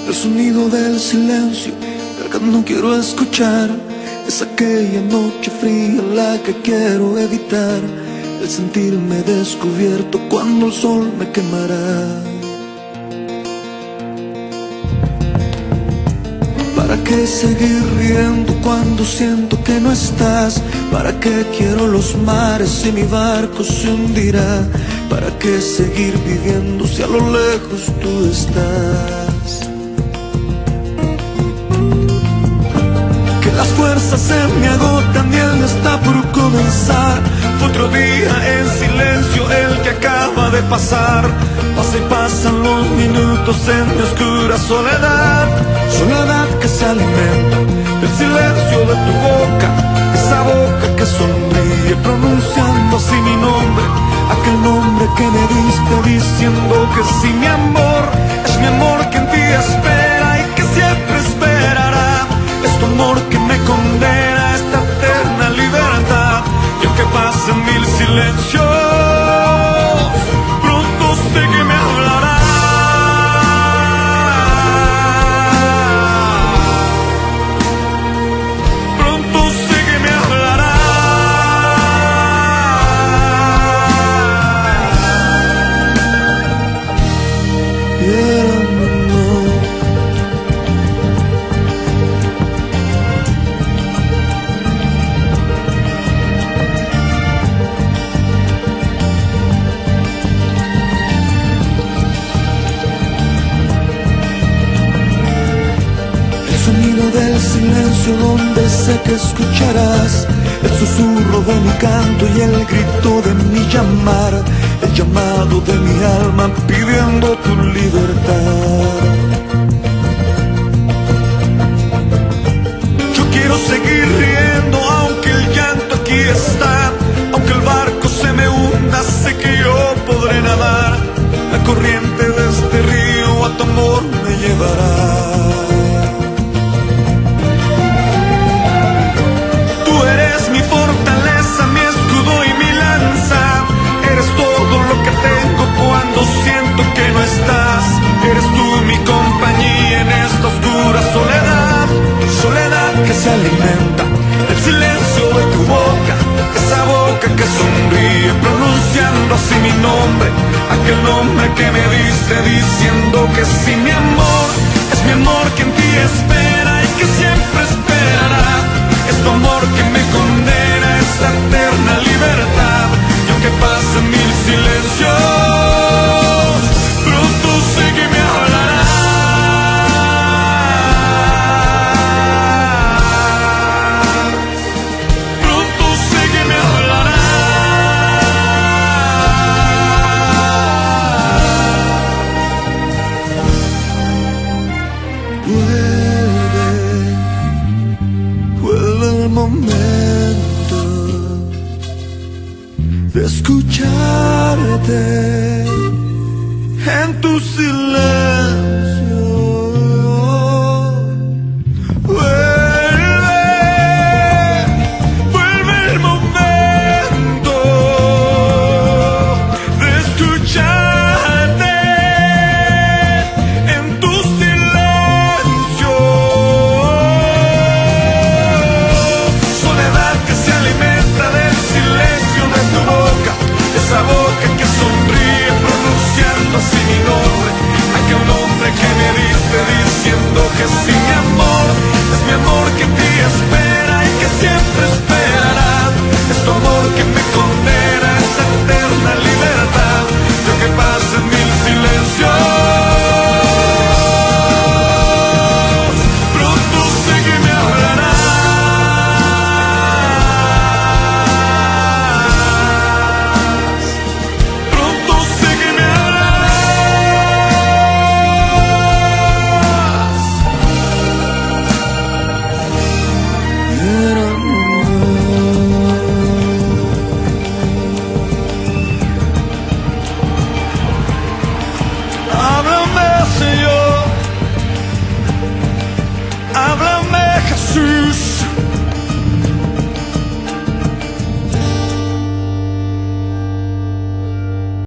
El sonido del silencio, el que no quiero escuchar. Es aquella noche fría la que quiero evitar. El sentirme descubierto cuando el sol me quemará. ¿Para qué seguir riendo cuando siento que no estás? ¿Para qué quiero los mares si mi barco se hundirá? ¿Para qué seguir viviendo si a lo lejos tú estás? Que las fuerzas se me agotan y el día está por comenzar. Fue otro día en silencio el que acaba de pasar. Pasa y pasan los minutos en mi oscura soledad. Soledad que se alimenta del silencio de tu boca, esa boca que sonríe pronunciando así mi nombre, aquel nombre que me diste diciendo que sí, mi amor, es mi amor que en ti espera y que siempre esperará. Es tu amor que me condena a esta eterna libertad. Y aunque pasen mil silencios, pronto sé que me hablará. Del silencio donde sé que escucharás el susurro de mi canto y el grito de mi llamar, el llamado de mi alma pidiendo tu libertad. Yo quiero seguir riendo aunque el llanto aquí está, aunque el barco se me hunda, sé que yo podré nadar. La corriente de este río a tu amor me llevará. Que no estás, eres tú mi compañía en esta oscura soledad. Soledad que se alimenta del silencio de tu boca, esa boca que sonríe pronunciando así mi nombre, aquel nombre que me diste diciendo que sí, mi amor, es mi amor que en ti espera y que siempre esperará. Es tu amor que me condena a esta eterna libertad. Y aunque pasen mil silencios, de escucharte en tu silencio.